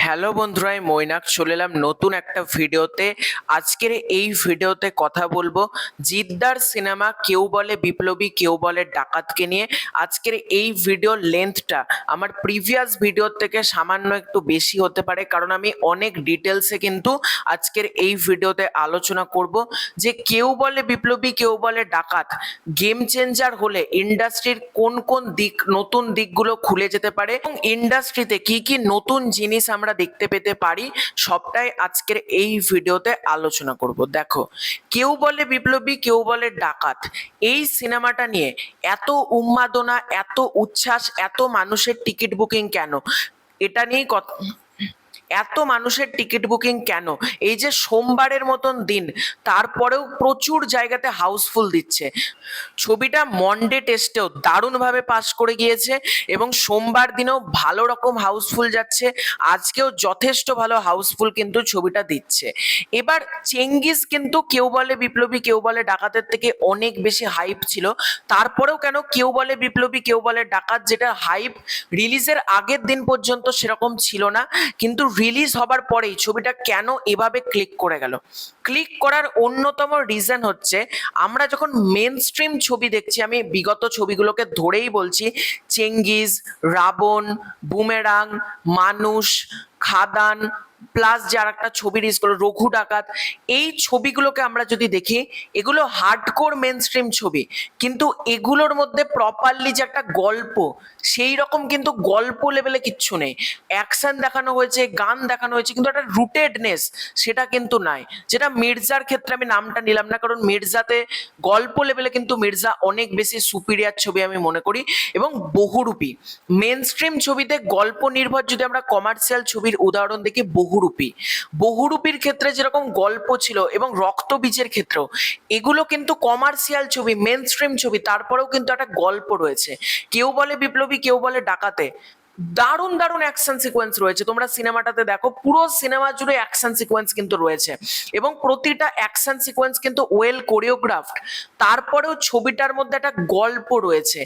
Hello বন্ধুরা, আমি মৈনাক চলে এলাম নতুন একটা ভিডিওতে। আজকের এই ভিডিওতে কথা বলবো জিদ্দার সিনেমা কেউ বলে বিপ্লবী কেউ বলে ডাকাতকে নিয়ে। আজকের এই ভিডিওর লেন্থটা আমার প্রিভিয়াস ভিডিওর থেকে সামান্য একটু বেশি হতে পারে, কারণ আমি অনেক ডিটেলসে কিন্তু আজকের এই ভিডিওতে আলোচনা করব যে কেউ বলে বিপ্লবী কেউ বলে ডাকাত গেম চেঞ্জার হলে ইন্ডাস্ট্রির কোন কোন দিক, নতুন দিকগুলো খুলে যেতে পারে এবং ইন্ডাস্ট্রিতে কি কি নতুন জিনিস আমরা দেখতে পেতে পারি, সবটাই আজকের এই ভিডিওতে আলোচনা করব। দেখো, কেউ বলে বিপ্লবী কেউ বলে ডাকাত, এই সিনেমাটা নিয়ে এত উন্মাদনা, এত উচ্ছ্বাস, এত মানুষের টিকিট বুকিং কেন? এটা নিয়েই কথা, এত মানুষের টিকিট বুকিং কেন? এই যে সোমবারের মতন দিন, তারপরেও প্রচুর জায়গাতে হাউসফুল দিচ্ছে। ছবিটা মন্ডে টেস্টেও দারুণভাবে পাস করে গিয়েছে এবং সোমবার দিনেও ভালো রকম হাউসফুল যাচ্ছে, আজকেও যথেষ্ট ভালো হাউসফুল কিন্তু ছবিটা দিচ্ছে। এবার চেঙ্গিস কিন্তু কেউ বলে বিপ্লবী কেউ বলে ডাকাতের থেকে অনেক বেশি হাইপ ছিল, তারপরেও কেন কেউ বলে বিপ্লবী কেউ বলে ডাকাত, যেটা হাইপ রিলিজের আগের দিন পর্যন্ত সেরকম ছিল না, কিন্তু রিলিজ হবার পরেই ছবিটা কেন এভাবে ক্লিক করে গেল? ক্লিক করার অন্যতম রিজন হচ্ছে, আমরা যখন মেন স্ট্রিম ছবি দেখছি, আমি বিগত ছবিগুলোকে ধরেই বলছি, চেঙ্গিজ, রাবণ, বুমেরাং, মানুষ, খাদান, প্লাস যার একটা ছবি রিলিজ করলো রঘু ডাকাত, এই ছবিগুলোকে আমরা যদি দেখি, এগুলো হার্ডকোর মেন স্ট্রিম ছবি, কিন্তু এগুলোর মধ্যে প্রপারলি যে একটা গল্প, সেই রকম কিন্তু গল্প লেভেলে কিচ্ছু নেই। অ্যাকশন দেখানো হয়েছে, গান দেখানো হয়েছে, কিন্তু একটা রুটেডনেস সেটা কিন্তু নাই। যেটা মির্জার ক্ষেত্রে আমি নামটা নিলাম না, কারণ মির্জাতে গল্প লেভেলে কিন্তু মির্জা অনেক বেশি সুপিরিয়ার ছবি আমি মনে করি। এবং বহুরূপী মেন স্ট্রিম ছবিতে গল্প নির্ভর যদি আমরা কমার্শিয়াল ছবির উদাহরণ দেখি, বহুরূপীর ক্ষেত্রে যেরকম গল্প ছিল এবং রক্তবীজের ক্ষেত্রেও, এগুলো কিন্তু কমার্শিয়াল ছবি, মেন স্ট্রিম ছবি, তারপরেও কিন্তু একটা গল্প রয়েছে। কেউ বলে বিপ্লবী কেউ বলে ডাকাতে দারুণ দারুণ অ্যাকশন সিকোয়েন্স রয়েছে, তোমরা সিনেমাটাতে দেখো, পুরো সিনেমা জুড়ে অ্যাকশন সিকোয়েন্স কিন্তু রয়েছে এবং প্রতিটা অ্যাকশন সিকোয়েন্স কিন্তু ওয়েল কোরিওগ্রাফড। তারপরেও ছবিটার মধ্যে একটা গল্প রয়েছে।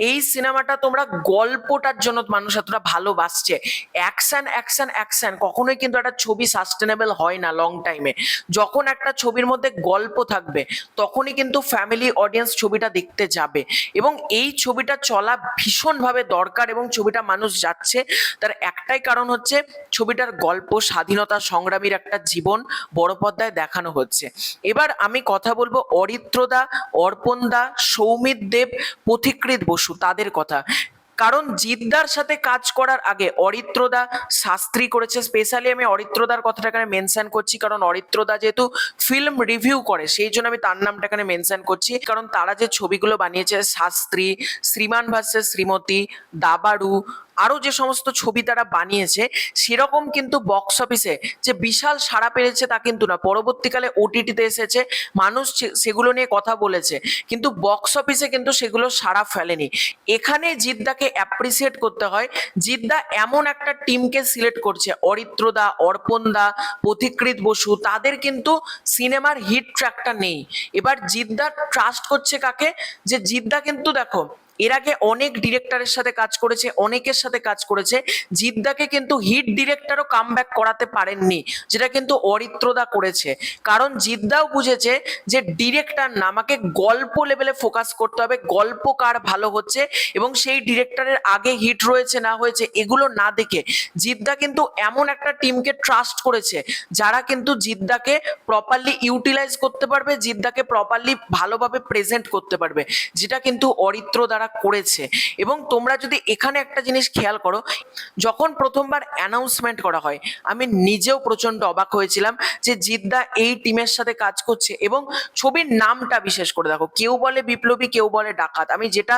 এই সিনেমাটা তোমরা গল্পটার জন্য মানুষ এতটা ভালোবাসছে। অ্যাকশন অ্যাকশন অ্যাকশন কখনোই কিন্তু একটা ছবি সাস্টেনেবল হয় না লং টাইমে। যখন একটা ছবির মধ্যে গল্প থাকবে, তখনই কিন্তু ফ্যামিলি অডিয়েন্স ছবিটা দেখতে যাবে এবং এই ছবিটা চলা ভীষণভাবে দরকার এবং ছবিটা মানুষ যাচ্ছে। তার একটাই কারণ হচ্ছে, ছবিটার গল্প স্বাধীনতা সংগ্রামীর একটা জীবন বড় পর্দায় দেখানো হচ্ছে। এবার আমি কথা বলবো অরিত্রদা, অর্পণদা, সৌমিত দেব, পথিকৃৎ বসু, তাদের কথা। কারণ জিদ্দার সাথে কাজ করার আগে অরিত্রদা শাস্ত্রী করেছে, স্পেশালি আমি অরিত্রদার কথাটা এখানে মেনশন করছি, কারণ অরিত্রদা যেহেতু ফিল্ম রিভিউ করে, সেই জন্য আমি তার নামটা এখানে মেনশন করছি। কারণ তারা যে ছবিগুলো বানিয়েছে, শাস্ত্রী, শ্রীমান ভার্সেস শ্রীমতী, দাবাড়ু, আরো যে সমস্ত ছবি তারা বানিয়েছে, সেরকম কিন্তু বক্স অফিসে যে বিশাল সাড়া পেয়েছে তা কিন্তু না। পরবর্তীকালে ওটিটিতে এসেছে, মানুষ সেগুলো নিয়ে কথা বলেছে, কিন্তু বক্স অফিসে কিন্তু সেগুলো সাড়া ফেলেনি। এখানে জিদ্দাকে অ্যাপ্রিসিয়েট করতে হয়। জিদ্দা এমন একটা টিমকে সিলেক্ট করছে, অরিত্রদা, অর্পণদা, পথিকৃৎ বসু, তাদের কিন্তু সিনেমার হিট ট্র্যাকটা নেই। এবার জিদ্দা ট্রাস্ট করছে কাকে? যে জিদ্দা কিন্তু দেখো, এর আগে অনেক ডিরেক্টরের সাথে কাজ করেছে, অনেকের সাথে কাজ করেছে, জিদ্দাকে কিন্তু হিট ডিরেক্টরও কামব্যাক করাতে পারেননি, যেটা কিন্তু অরিত্রদা করেছে। কারণ জিদ্দাও বুঝেছে যে ডিরেক্টর না, আমাকে গল্প লেভেলে ফোকাস করতে হবে, গল্প কার ভালো হচ্ছে এবং সেই ডিরেক্টরের আগে হিট রয়েছে না হয়েছে এগুলো না দেখে জিদ্দা কিন্তু এমন একটা টিমকে ট্রাস্ট করেছে, যারা কিন্তু জিদ্দাকে প্রপারলি ইউটিলাইজ করতে পারবে, জিদ্দাকে প্রপারলি ভালোভাবে প্রেজেন্ট করতে পারবে, যেটা কিন্তু অরিত্র দ্বারা করেছে। এবং তোমরা যদি এখানে একটা জিনিস খেয়াল করো, যখন প্রথমবার অ্যানাউন্সমেন্ট করা হয়, আমি নিজেও প্রচন্ড অবাক হয়েছিলাম যে জিদ্দা এই টিমের সাথে কাজ করছে। এবং ছবির নামটা বিশেষ করে দেখো, কেউ বলে বিপ্লবী কেউ বলে ডাকাত, আমি যেটা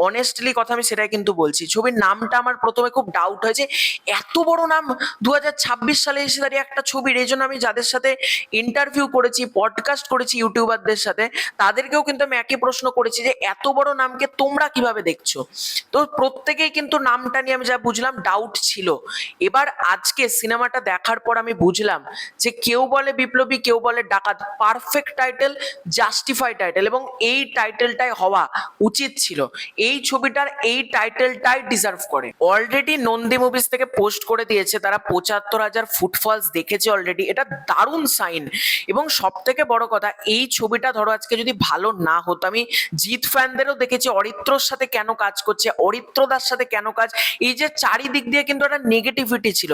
অনেস্টলি কথা আমি সেটাই কিন্তু বলছি। ছবির নামটা আমার প্রথমে খুব ডাউট হয়েছে, এত বড় নাম 2026 সালে এসে দাঁড়িয়ে একটা ছবির। এই জন্য আমি যাদের সাথে ইন্টারভিউ করেছি, পডকাস্ট করেছি ইউটিউবারদের সাথে, তাদেরকেও কিন্তু আমি একই প্রশ্ন করেছি যে এত বড় নামকে তোমরা কিভাবে দেখছো? তো প্রত্যেকেই কিন্তু নামটা নিয়ে আমি যা বুঝলাম ডাউট ছিল। এবার আজকে সিনেমাটা দেখার পর আমি বুঝলাম যে কেউ বলে বিপ্লবী, কেউ বলে ডাকাত, পারফেক্ট টাইটেল, জাস্টিফাই টাইটেল, এবং এই টাইটেলটাই হওয়া উচিত ছিল। এই ছবিটার এই টাইটেলটাই ডিজার্ভ করে। অলরেডি নন্দী মুভিজ থেকে পোস্ট করে দিয়েছে, তারা ৭৫,০০০ ফুটফলস দেখেছে অলরেডি, এটা দারুণ সাইন। এবং সব থেকে বড় কথা, এই ছবিটা ধরো আজকে যদি ভালো না হতো, আমি জিৎ ফ্যানদেরও দেখেছি অরিত্রর সাথে কেন কাজ করছে, অরিত্রদার সাথে কেন কাজ, এই যে চারিদিক দিয়ে কিন্তু একটা নেগেটিভিটি ছিল,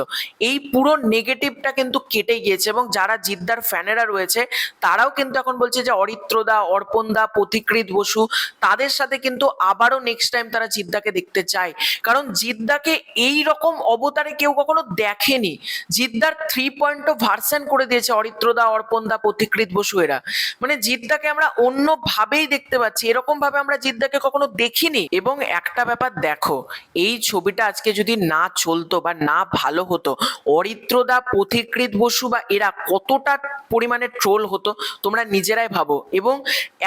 এই পুরো নেগেটিভটা কিন্তু কেটে গিয়েছে। এবং যারা জিদ্দার ফ্যানেরা রয়েছে তারাও কিন্তু এখন বলছে যে অরিত্রদা, অর্পণদা, পথিকৃৎ বসু, তাদের সাথে কিন্তু আবারও নেক্সট টাইম তারা জিদ্দাকে দেখতে চায়। কারণ জিদ্দাকে এই রকম অবতারে কেউ কখনো দেখেনি। জিদ্দার 3.0 ভার্সন করে দিয়েছে অরিত্রদা, অর্পণদা, পথিকৃৎ বসু এরা। মানে জিদ্দাকে আমরা অন্য ভাবেই দেখতে পাচ্ছি, এরকম ভাবে আমরা জিদ্দাকে কখনো দেখিনি। এবং একটা ব্যাপার দেখো, এই ছবিটা আজকে যদি না চলতো বা না ভালো হতো, অরিত্রদা, পথিকৃৎ বসু বা এরা কতটা পরিমাণে ট্রোল হতো তোমরা নিজেরাই ভাবো। এবং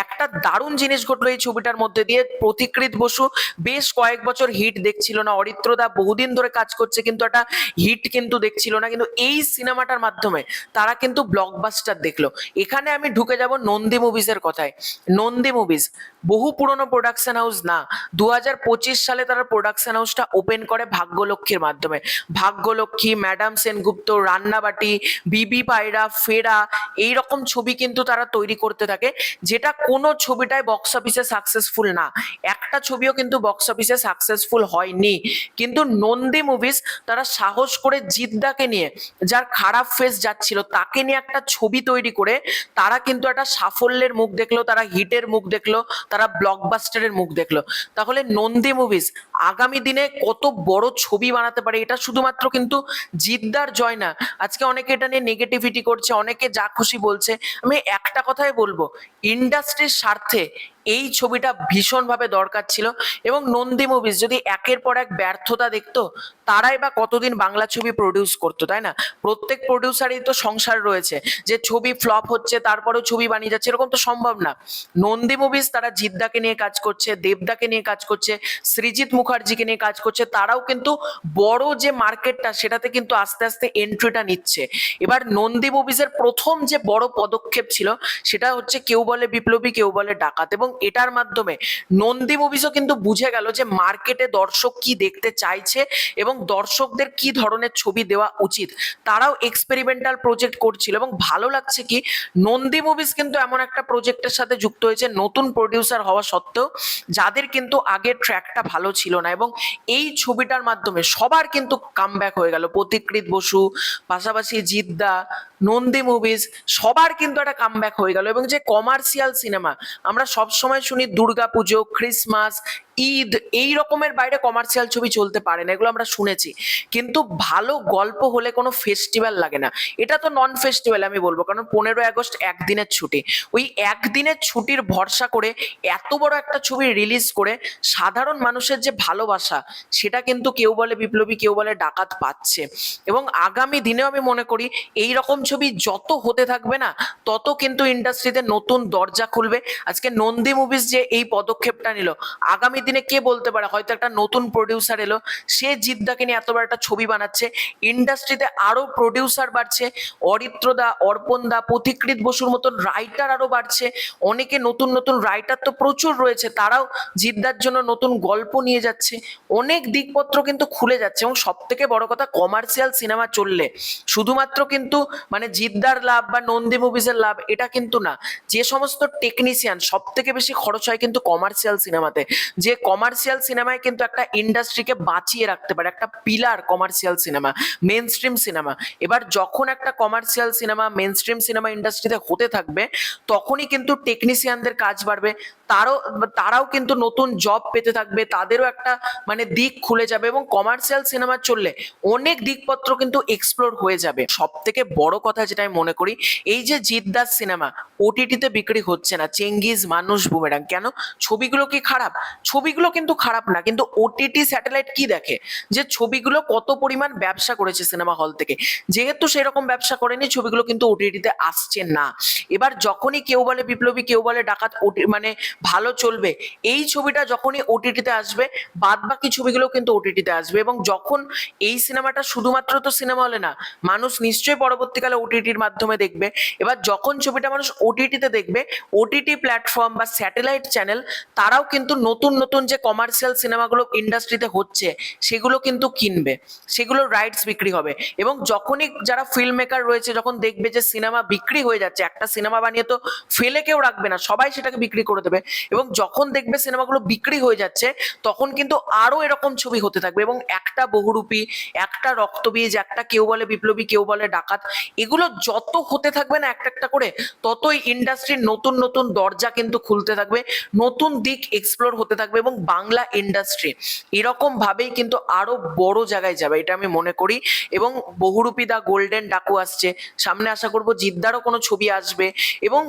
একটা দারুণ জিনিস ঘটলো এই ছবিটার মধ্যে দিয়ে, পথিকৃৎ বসু বেশ কয়েক বছর হিট দেখছিল না, অরিত্রদা বহুদিন ধরে কাজ করছে কিন্তু একটা হিট কিন্তু দেখছিল না, কিন্তু এই সিনেমাটার মাধ্যমে তারা কিন্তু ব্লকবাস্টার দেখলো। এখানে আমি ঢুকে যাব নন্দী মুভিজের কথায়। নন্দী মুভিজ বহু পুরনো প্রোডাকশন হাউস না, 2025 সালে তারা প্রোডাকশন হাউসটা ওপেন করে ভাগ্যলক্ষ্মীর মাধ্যমে। ভাগ্যলক্ষ্মী, ম্যাডাম সেনগুপ্ত, রান্নাবাটি, বিবি পায়রা, ফেরা, এইরকম ছবি কিন্তু তারা তৈরি করতে থাকে, যেটা কোনো ছবিটাই বক্স অফিসে সাকসেসফুল না, একটা ছবিও কিন্তু বক্স অফিসে সাকসেসফুল হয়নি। কিন্তু নন্দী মুভিজ তারা সাহস করে জিদ্দাকে নিয়ে, যার খারাপ ফেস যাচ্ছিল, তাকে নিয়ে একটা ছবি তৈরি করে তারা কিন্তু একটা সাফল্যের মুখ দেখলো, তারা হিটের মুখ দেখলো, তারা ব্লকবাস্টারের মুখ দেখলো। তাহলে নন্দী মুভিজ আগামী দিনে কত বড় ছবি বানাতে পারে, এটা শুধুমাত্র কিন্তু জিদ্দার জয় না। আজকে অনেকে এটা নিয়ে নেগেটিভিটি করছে, অনেকে যা খুশি বলছে, আমি একটা কথাই বলবো, ইন্ডাস্ট্রির স্বার্থে এই ছবিটা ভীষণভাবে দরকার ছিল। এবং নন্দী মুভিজ যদি একের পর এক ব্যর্থতা দেখতো, তারাই বা কতদিন বাংলা ছবি প্রডিউস করতো, তাই না? প্রত্যেক প্রডিউসারই তো সংসার রয়েছে, যে ছবি ফ্লপ হচ্ছে তারপরেও ছবি বানিয়ে যাচ্ছে, এরকম তো সম্ভব না। নন্দী মুভিজ তারা জিদ্দাকে নিয়ে কাজ করছে, দেবদাকে নিয়ে কাজ করছে, সৃজিত মুখার্জিকে নিয়ে কাজ করছে, তারাও কিন্তু বড় যে মার্কেটটা সেটাতে কিন্তু আস্তে আস্তে এন্ট্রিটা নিচ্ছে। এবার নন্দী মুভিজের প্রথম যে বড় পদক্ষেপ ছিল সেটা হচ্ছে কেউ বলে বিপ্লবী, কেউ বলে ডাকাত। এবং এটার মাধ্যমে নন্দী মুভিজও কিন্তু বুঝে গেল যে মার্কেটে দর্শক কি দেখতে চাইছে এবং দর্শকদের কি ধরনের ছবি দেওয়া উচিত। তারাও এক্সপেরিমেন্টাল প্রজেক্ট করছিল। এবং ভালো লাগছে কি, নন্দী মুভিজ কিন্তু এমন একটা প্রজেক্টের সাথে যুক্ত হয়েছে নতুন প্রডিউসার হওয়া সত্ত্বেও, যাদের কিন্তু আগের ট্র্যাকটা ভালো ছিল না। এবং এই ছবিটার মাধ্যমে সবার কিন্তু কামব্যাক হয়ে গেল, পথিকৃৎ বসু, পাশাপাশি জিদ্দা, নন্দী মুভিজ, সবার কিন্তু একটা কামব্যাক হয়ে গেল। এবং যে কমার্শিয়াল সিনেমা আমরা সব সময় শুনি, দুর্গাপুজো, ক্রিসমাস, ঈদ, এই রকমের বাইরে কমার্শিয়াল ছবি চলতে পারে না, এগুলো আমরা শুনেছি। কিন্তু ভালো গল্প হলে কোনো ফেস্টিভ্যাল লাগে না। এটা তো নন ফেস্টিভ্যাল আমি বলবো, কারণ 15ই আগস্ট একদিনের ছুটি, ওই একদিনের ছুটির ভরসা করে এত বড় একটা ছবি রিলিজ করে সাধারণ মানুষের যে ভালোবাসা, সেটা কিন্তু কেউ বলে বিপ্লবী, কেউ বলে ডাকাত পাচ্ছে। এবং আগামী দিনেও আমি মনে করি এই রকম ছবি যত হতে থাকবে না, তত কিন্তু ইন্ডাস্ট্রিতে নতুন দরজা খুলবে। আজকে নন্দী মুভিজ যে এই পদক্ষেপটা নিল, আগামী দিনে কে বলতে পারে হয়তো একটা নতুন প্রডিউসার এলো, সে জিদ্দাকে নিয়ে এত বড় একটা ছবি বানাচ্ছে, ইন্ডাস্ট্রিতে আরো প্রডিউসার বাড়ছে, অরিত্রদা, অর্পণদা, পথিকৃৎ বসুর মতন রাইটার আরো বাড়ছে, অনেকে নতুন নতুন রাইটার তো প্রচুর রয়েছে, তারাও জিদ্দার জন্য নতুন গল্প নিয়ে যাচ্ছে, অনেক দিকপত্র কিন্তু খুলে যাচ্ছে। এবং সব থেকে বড় কথা, কমার্শিয়াল সিনেমা চললে শুধুমাত্র কিন্তু মানে জিদ্দার লাভ বা নন্দী মুভিজের লাভ এটা কিন্তু না, যে সমস্ত টেকনিশিয়ান, সব থেকে বেশি খরচ হয় কিন্তু কমার্শিয়াল সিনেমাতে, যে কমার্শিয়াল সিনেমায় কিন্তু একটা ইন্ডাস্ট্রিকে বাঁচিয়ে রাখতে পারে, একটা pillar commercial cinema, mainstream cinema. এবার যখন একটা commercial cinema mainstream cinema ইন্ডাস্ট্রিতে হতে থাকবে, তখনই কিন্তু টেকনিশিয়ানদের কাজ বাড়বে, তারাও কিন্তু নতুন জব পেতে থাকবে, তাদেরও একটা মানে দিক খুলে যাবে। এবং কমার্শিয়াল সিনেমা চললে অনেক দিকপত্র কিন্তু এক্সপ্লোর হয়ে যাবে। সব থেকে বড় কথা যেটা আমি মনে করি, এই যে জিদ্দার সিনেমা ওটিটিতে বিক্রি হচ্ছে না, চেঙ্গিজ, মানুষ বুমেরাং। কেন? ছবিগুলো কি খারাপ? ছবিগুলো কিন্তু খারাপ না, কিন্তু ওটিটি স্যাটেলাইট কি দেখে যে ছবিগুলো কত পরিমাণ ব্যবসা করেছে সিনেমা হল থেকে। যেহেতু সেরকম ব্যবসা করেনি, ছবিগুলো কিন্তু ওটিটিতে আসছে না। এবার যখনই কেউ বলে বিপ্লবী, কেউ বলে ডাকাত মানে ভালো চলবে, এই ছবিটা যখনই ওটিটিতে আসবে, বাদ বাকি ছবিগুলো কিন্তু ওটিটিতে আসবে। এবং যখন এই সিনেমাটা শুধুমাত্র তো সিনেমা হলে না, মানুষ নিশ্চয়ই পরবর্তীকালে ওটিটির মাধ্যমে দেখবে। এবার যখন ছবিটা মানুষ ওটিটিতে দেখবে, ওটিটি প্ল্যাটফর্ম বা স্যাটেলাইট চ্যানেল তারাও কিন্তু নতুন নতুন যে কমার্শিয়াল সিনেমাগুলো ইন্ডাস্ট্রিতে হচ্ছে সেগুলো কিন্তু কিনবে, সেগুলোর রাইটস বিক্রি হবে। এবং যখনই যারা ফিল্ম মেকার রয়েছে যখন দেখবে যে সিনেমা বিক্রি হয়ে যাচ্ছে, একটা সিনেমা বানিয়ে তো ফেলে কেউ রাখবে না, সবাই সেটাকে বিক্রি করে দেবে। এবং যখন দেখবে সিনেমাগুলো বিক্রি হয়ে যাচ্ছে, তখন কিন্তু আরো এরকম ছবি হতে থাকবে। এবং একটা বহুরূপী, একটা রক্তবীজ, একটা কেউ বলে বিপ্লবী, কেউ বলে ডাকাত, এগুলো যত হতে থাকবে না একটা একটা করে, ততই ইন্ডাস্ট্রির নতুন নতুন দরজা কিন্তু খুলতে থাকবে, নতুন দিক এক্সপ্লোর হতে থাকবে। এবং বাংলা ইন্ডাস্ট্রি এরকম ভাবেই কিন্তু আরো বড় জায়গায় যাবে, এটা আমি মনে করি। এবং বহুরূপী দা গোল্ডেন ডাকু আসছে সামনে, আশা করবো জিদ্দারও কোনো ছবি আসবে। এবং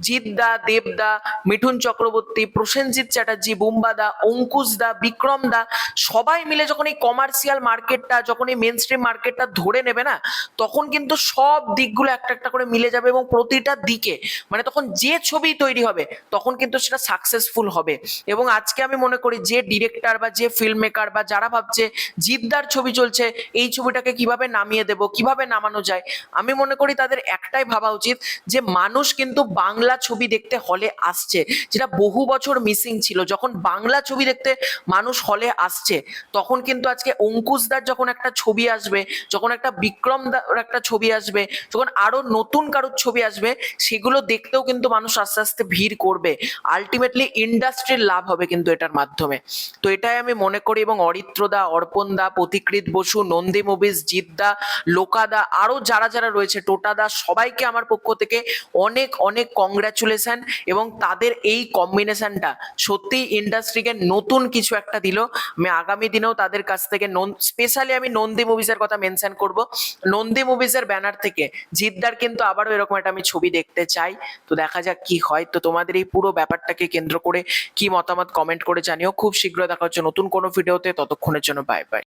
জিৎদা, দেবদা, মিঠুন চক্রবর্তী, প্রসেনজিৎ চ্যাটার্জি, বুম্বাদা, অঙ্কুশ দা, বিক্রম দা, সবাই মিলে যখন এই কমার্শিয়াল মার্কেটটা, যখন এই মেন স্ট্রিম মার্কেটটা ধরে নেবে না, তখন কিন্তু সব দিকগুলো একটা একটা করে মিলে যাবে। এবং প্রতিটা দিকে মানে তখন যে ছবি তৈরি হবে তখন কিন্তু সেটা সাকসেসফুল হবে। এবং আজকে আমি মনে করি যে ডিরেক্টর বা যে ফিল্ম মেকার বা যারা ভাবছে জিদ্দার ছবি চলছে, এই ছবিটাকে কিভাবে নামিয়ে দেব, কিভাবে নামানো যায়, আমি মনে করি তাদের একটাই ভাবা উচিত যে মানুষ কিন্তু বাংলা ছবি দেখতে হলে আসছে, যেটা বহু বছর মিসিং ছিল। যখন বাংলা ছবি দেখতে মানুষ হলে আসছে, তখন কিন্তু আজকে অঙ্কুশদার যখন একটা ছবি আসবে, যখন একটা বিক্রম দার একটা ছবি আসবে, যখন আরো নতুন কারোর ছবি আসবে, সেগুলো দেখতেও কিন্তু মানুষ আস্তে আস্তে ভিড় করবে। আলটিমেটলি ইন্ডাস্ট্রির লাভ হবে কিন্তু এটার মাধ্যমে। তো এটাই আমি মনে করি। এবং অরিত্রদা, অর্পণদা, প্রতিকৃত বসু, নন্দী মুভিজ, জিদ্দা, লোকাদা, আরো যারা যারা রয়েছে, টোটাদা, সবাইকে আমার পক্ষ থেকে অনেক অনেক কংগ্রাচুলেশন। এবং তাদের এই কম্বিনেশনটা সত্যি ইন্ডাস্ট্রিকে নতুন কিছু একটা দিল। আমি আগামী দিনেও তাদের কাছ থেকে স্পেশালি আমি নন্দী মুভিজের কথা মেনশন করব। নন্দী মুভিজের ব্যানার থেকে জিদ্দার কিন্তু আবারও এরকম একটা আমি ছবি দেখতে চাই। তো দেখা যাক কি হয়। তো তোমাদের এই পুরো ব্যাপারটাকে কেন্দ্র করে কি মতামত কমেন্ট করে জানিও। খুব শীঘ্র দেখা হচ্ছে নতুন কোনো ভিডিওতে, ততক্ষণের জন্য বাই বাই।